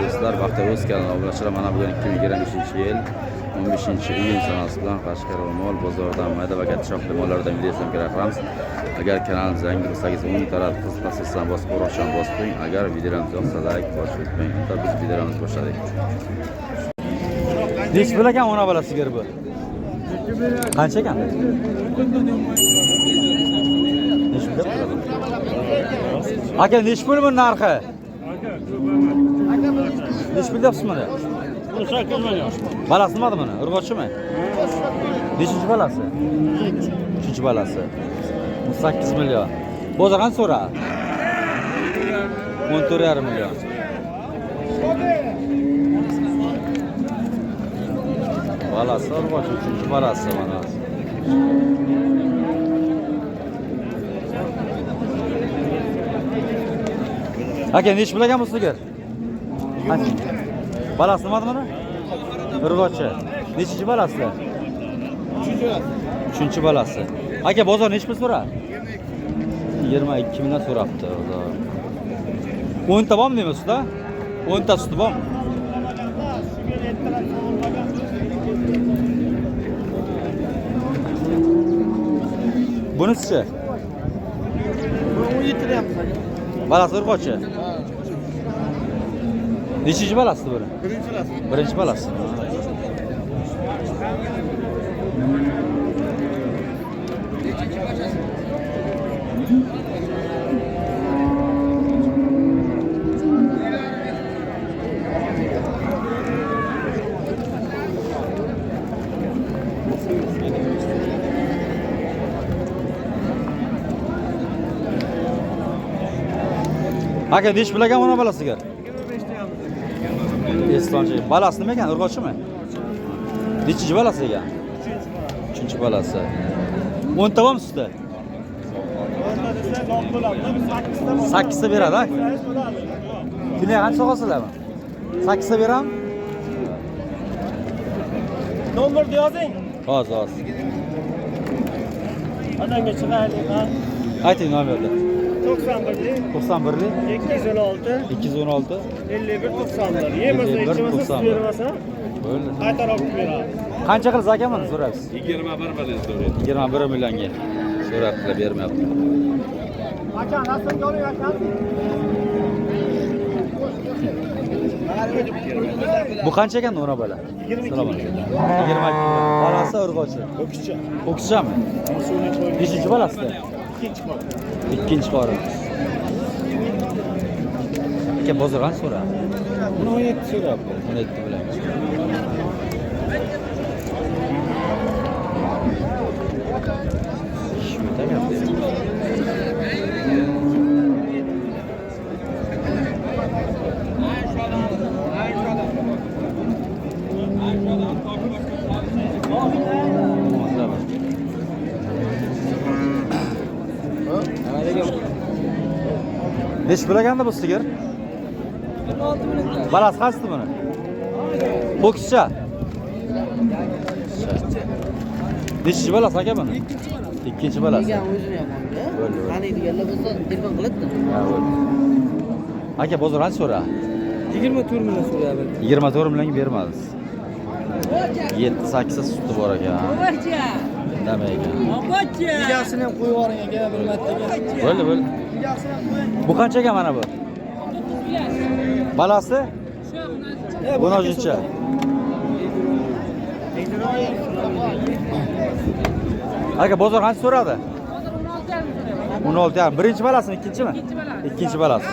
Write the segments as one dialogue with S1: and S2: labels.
S1: do'stlar, Baxtiyor o'z kanaliga obunachilar. Mana bugun 2023-yil 15-iyun sanasi bilan Qashqadaryo mol bozoridan mayda va katta shoxli mollardan video ham kerakamiz. Agar kanalimizga yangi bo'lsangiz, 10 tarat qiziqsangizdan bosib ko'rishdan bosib qo'ying. Agar videolarimiz yoqsa like bosib o'tmang. Unda biz videolarimizni boshladik. Nech pul ekan ona bola sigir bu? Qancha ekan? Nech pul bo'ladi? Aka nech pul bu narxi? Nech pul deyapsiz mana?
S2: 18 million.
S1: Balasi nimada buni? Urg'ochimi? Nechinchi balasi? 3-chi balasi. 18 million. Bozor qancha so'ra? 14,5 million. Balasi urg'ochi 3-chi balasi mana. Aka nech pul ekan bu sigir? Balasi nimada buni? Urg'ochi. Nechinchi balasi? 3-chi balasi. Aka bozor nech pul so'ra? 22 mingdan so'rabdi. 10 ta bormi deymiz usta? 10 ta suti bormi? Bunisi-chi?
S2: 17 deyapman.
S1: Balasi urg'ochi. Nechinchi balasi buni? Birinchi balasi. Aka nech pul ekan ona balasiga?
S2: 25 deyapman.
S1: Estonchi. Balasi nima ekan? Urg'ochimi? Nechinchi balasi ekan? 3-chi balasi. 10 ta bormi sizda? 8 ta beradi, ha? Kuni qancha qolsalarmi? 8 ta beram?
S2: Nomerni yozing.
S1: Hozir.
S2: Adanga chiqaylik, ha.
S1: Ayting nomerni.
S2: 91
S1: 91
S2: 216
S1: 216
S2: 51 91. Yemasa, ichmasa, siz bermasa,
S1: bo'ldi.
S2: qaytarib beradi.
S1: Qancha qilsa aka mana so'raysiz?
S2: 21 million so'raydi.
S1: 21 millionga so'rabdilar, bermayapti.
S2: Aka, rasmga oling, aka.
S1: Bu qancha ekan ona bola?
S2: 22 million.
S1: 22. Balasi urg'ochi.
S2: O'kischa.
S1: O'qishami? Nechinchi balasi?
S2: Ikkinchi qor.
S1: Ikkinchi qori. Aka bozor qancha so'ra?
S2: 17 so'rabdi.
S1: 17 bilan. Nech pul eganda bu sigir?
S2: 26 million.
S1: Balasi qanchasi buni? Bo'kischa. Nechinchi balasi aka buni? Ikkinchi balasi.
S3: Degan o'zini yapamda. Qaniydiganlar bo'lsa telefon qiladi.
S1: Ha, bo'ldi. Aka bozor qancha so'ra?
S3: 24 million so'rayapti.
S1: 24 millionga bermadingiz. 7-8 ta suti bor ekan. Nima ekan?
S3: Egasini ham qo'yib yuboring aka, bir martaga.
S1: Bo'ldi, bo'ldi. Bu qancha ekan mana bu? Balasi? 13-chi. Aka bozor qancha so'radi? 16,5. Birinchi balasimi, ikkinchimi? Ikkinchi balasi.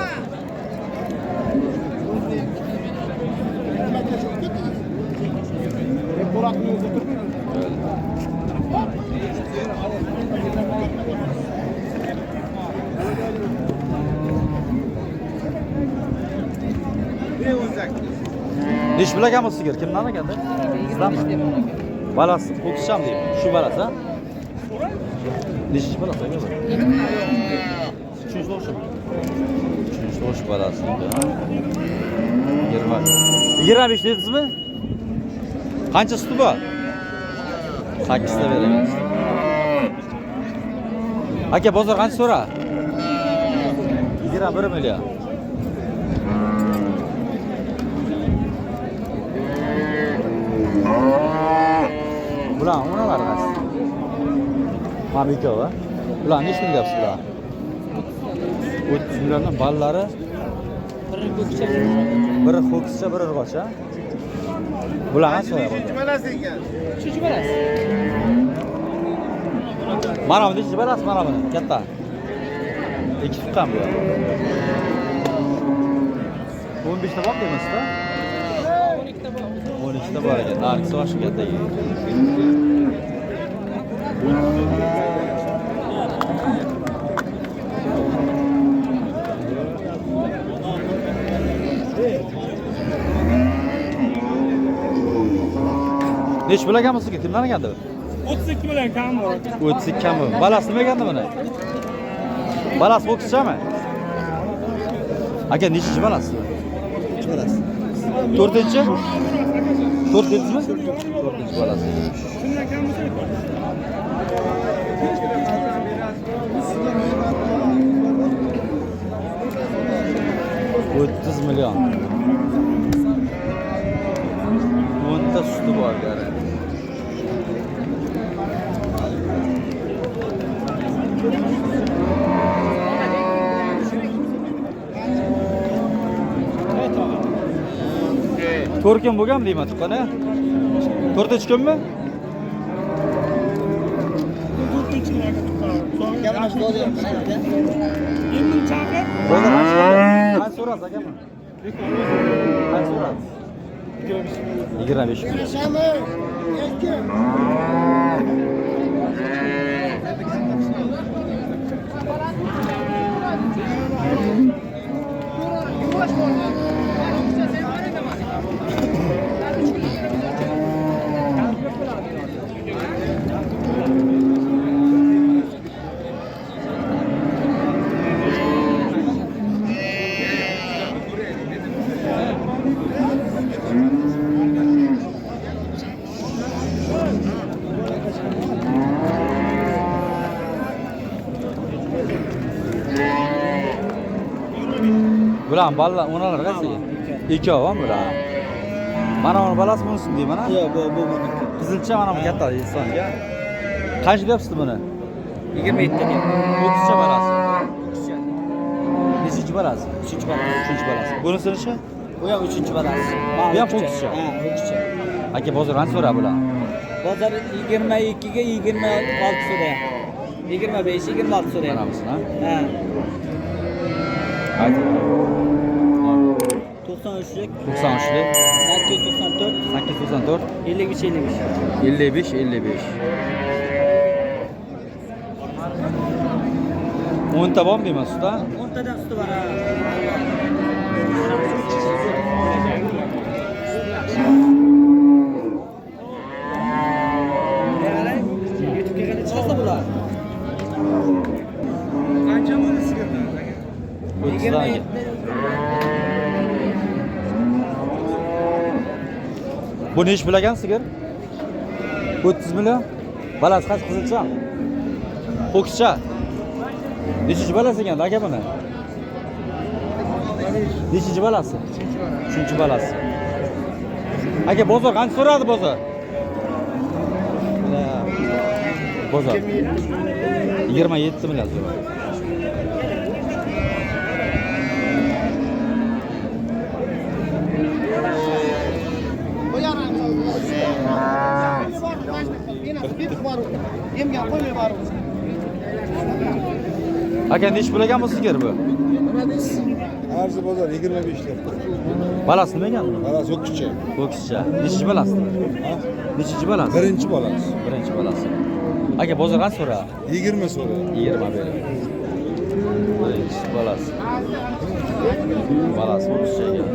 S1: Nech pul ekan bu sigir? Kimdan ekanda? Sizdanmi? Balasi o'qisham deydi. Shu balasi, ha? Nechinchi balasi aka bu? 3-chi o'shimi? 3-chi o'sh balasi. 25 dedingizmi? Qancha suti bor? 8 ta beraman. Aka bozor qancha so'ra? 21 million. Mana ikkovi. Bular nechta deyapsiz bular? 30 milliondan ballari.
S3: Biri ko'kcha.
S1: Biri ho'kizcha, biri urg'ocha. Bular qancha so'rayapti?
S3: Uchinchi balasi.
S1: Mana bu nechta balasi mana buni? Katta. Ikki tuqqan bu. 15 ta bor demasizda?
S3: 12 ta bor.
S1: 12 ta bor ekan. Narxi boshi katta ekan. Nech bilagan sizga? Kimdan olgandi?
S2: 32 bilan kam bor.
S1: 32 kam. Balasi nima egandi buni? Balasi ho'kizchami? Aka nechinchi balasi? 4-chi? 4-chimi? 4-chi balasi.
S2: Shundan kam bo'lsa
S1: aytadi. 30 million. 10 ta suti bor gari. To'rkin bo'lganmi deyman tuqqani? 4-chi kunmi?
S2: endi chaqir.
S1: Bo'ldi, qancha so'rasiz akam? Qancha so'rasiz? 25 million. Bular balla onalar qaysi? Ikkovi bular. Mana uni balasi bunisi deyman.
S3: Yo'q, bu meniki.
S1: Qizilcha mana bu katta insonga. Qancha deyapsiz buni?
S3: 27 ta deyapti.
S1: Ho'kizcha balasi.
S3: Ko'kcha.
S1: Nechinchi balasi?
S3: 3-chi balasi.
S1: 3-chi balasi. Bunisi-chi?
S3: Bu ham 3-chi balasi.
S1: Bu ham ho'kizcha.
S3: Ha, ho'kizcha.
S1: Aka bozor qancha so'ra bular?
S3: Bozor 22 ga 26 so'rayapti. 25, 26 so'rayapti.
S1: Qaramiz, ha?
S3: Ha.
S1: Ayt.
S3: 93lik,
S1: 93lik,
S3: 894,
S1: 894,
S3: 55, 55.
S1: 55, 55. 10 ta bormi deyman usta?
S3: 10 tadan suti bor. Ha. YouTube'ga qancha chiqsa bular?
S2: Qancha bo'ldi sizga?
S3: 27.
S1: Bu ne iş bilagan sigir? 30 million. Balasi qancha qizilcha? Ho'kizcha. Nechinchi balasi ekan aka buni? Nechinchi balasi? 3-chi balasi. Aka bozor qancha so'radi bozor? Bozor 27 million so'radi. Aka nechi bilagan bu sigir bu?
S2: Arzi bozor 25 ta.
S1: Balasi nima ekan buni?
S2: Balasi ho'kizcha.
S1: Ho'kizcha. Nechinchi balasi? Nechinchi balasi?
S2: Birinchi balasi.
S1: Birinchi balasi. Aka bozor qancha so'ra?
S2: 20 so'ra.
S1: 20 beradi. Birinchi balasi. Balasi ho'kizcha ekan.